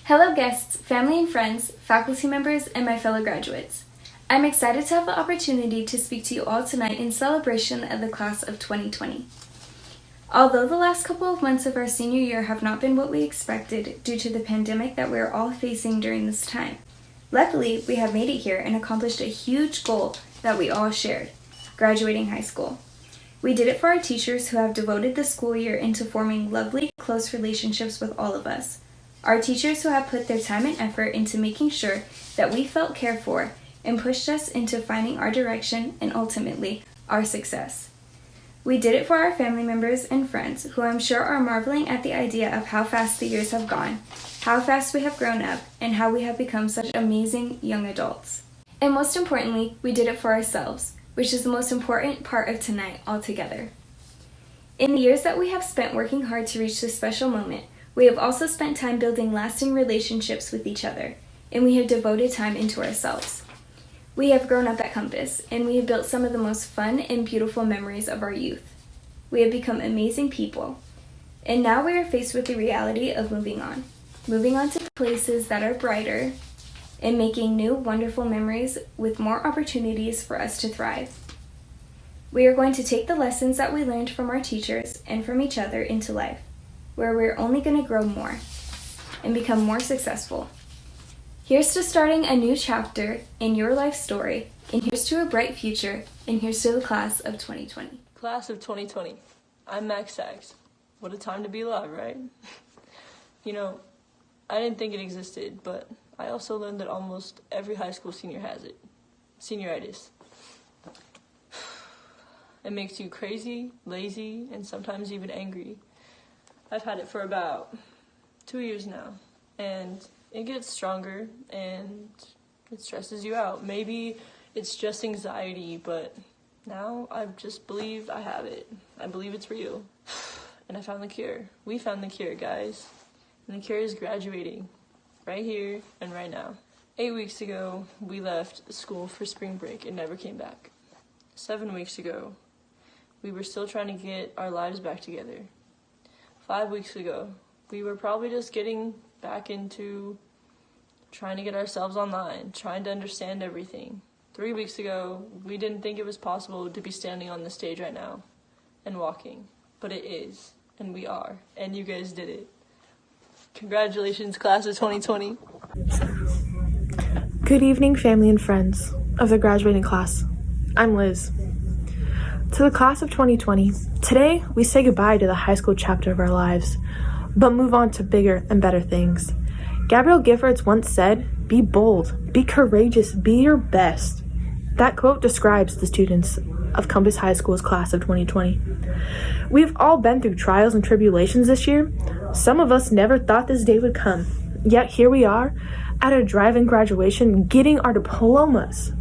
Hello guests, family and friends, faculty members, and my fellow graduates. I'm excited to have the opportunity to speak to you all tonight in celebration of the class of 2020. Although the last couple of months of our senior year have not been what we expected due to the pandemic that we are all facing during this time, luckily we have made it here and accomplished a huge goal that we all shared, graduating high school. We did it for our teachers who have devoted the school year into forming lovely, close relationships with all of us. Our teachers who have put their time and effort into making sure that we felt cared for and pushed us into finding our direction and ultimately our success. We did it for our family members and friends who I'm sure are marveling at the idea of how fast the years have gone, how fast we have grown up, and how we have become such amazing young adults. And most importantly, we did it for ourselves, which is the most important part of tonight altogether. In the years that we have spent working hard to reach this special moment, we have also spent time building lasting relationships with each other, and we have devoted time into ourselves. We have grown up at Compass, and we have built some of the most fun and beautiful memories of our youth. We have become amazing people, and now we are faced with the reality of moving on to places that are brighter, and making new, wonderful memories with more opportunities for us to thrive. We are going to take the lessons that we learned from our teachers and from each other into life, where we're only going to grow more and become more successful. Here's to starting a new chapter in your life story, and here's to a bright future, and here's to the class of 2020. Class of 2020. I'm Max Sachs. What a time to be alive, right? I didn't think it existed, but I also learned that almost every high school senior has it. Senioritis. It makes you crazy, lazy, and sometimes even angry. I've had it for about 2 years now, and it gets stronger, and it stresses you out. Maybe it's just anxiety, but now I just believe I have it. I believe it's real. And I found the cure. We found the cure, guys. And the cure is graduating. Right here and right now. 8 weeks ago, we left school for spring break and never came back. 7 weeks ago, we were still trying to get our lives back together. 5 weeks ago, we were probably just getting back into trying to get ourselves online, trying to understand everything. 3 weeks ago, we didn't think it was possible to be standing on the stage right now and walking, but it is, and we are, and you guys did it. Congratulations, class of 2020. Good evening, family and friends of the graduating class. I'm Liz. To the class of 2020, today we say goodbye to the high school chapter of our lives, but move on to bigger and better things. Gabrielle Giffords once said, "Be bold, be courageous, be your best." That quote describes the students of Compass High School's class of 2020. We've all been through trials and tribulations this year. Some of us never thought this day would come, yet here we are at a drive-in graduation getting our diplomas.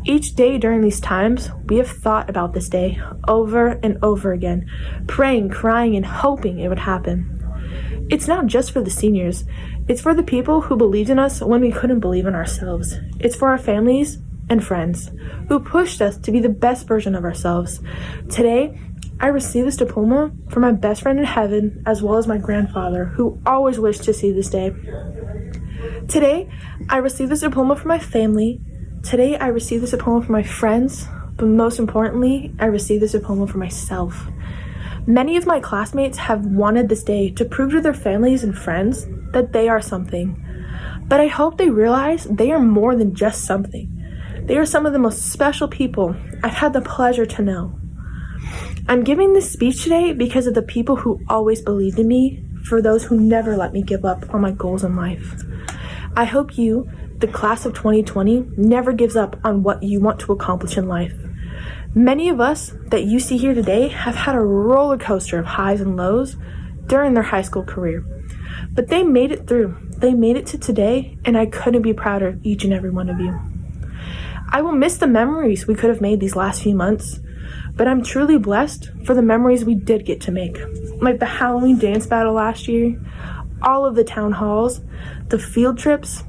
Each day during these times, we have thought about this day over and over again, praying, crying, and hoping it would happen. It's not just for the seniors. It's for the people who believed in us when we couldn't believe in ourselves. It's for our families and friends who pushed us to be the best version of ourselves. Today, I receive this diploma from my best friend in heaven, as well as my grandfather, who always wished to see this day. Today, I receive this diploma from my family. Today, I receive this diploma from my friends, but most importantly, I receive this diploma for myself. Many of my classmates have wanted this day to prove to their families and friends that they are something. But I hope they realize they are more than just something. They are some of the most special people I've had the pleasure to know. I'm giving this speech today because of the people who always believed in me, for those who never let me give up on my goals in life. I hope you, the class of 2020, never gives up on what you want to accomplish in life. Many of us that you see here today have had a roller coaster of highs and lows during their high school career. But they made it through. They made it to today, and I couldn't be prouder of each and every one of you. I will miss the memories we could have made these last few months, but I'm truly blessed for the memories we did get to make, like the Halloween dance battle last year, all of the town halls, the field trips.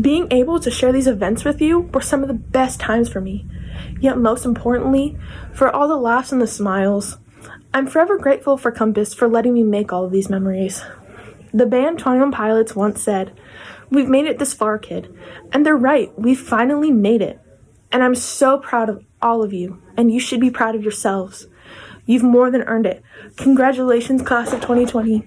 Being able to share these events with you were some of the best times for me. Yet most importantly, for all the laughs and the smiles. I'm forever grateful for Compass for letting me make all of these memories. The band 21 Pilots once said, "We've made it this far, kid." And they're right, we've finally made it. And I'm so proud of all of you, and you should be proud of yourselves. You've more than earned it. Congratulations, class of 2020.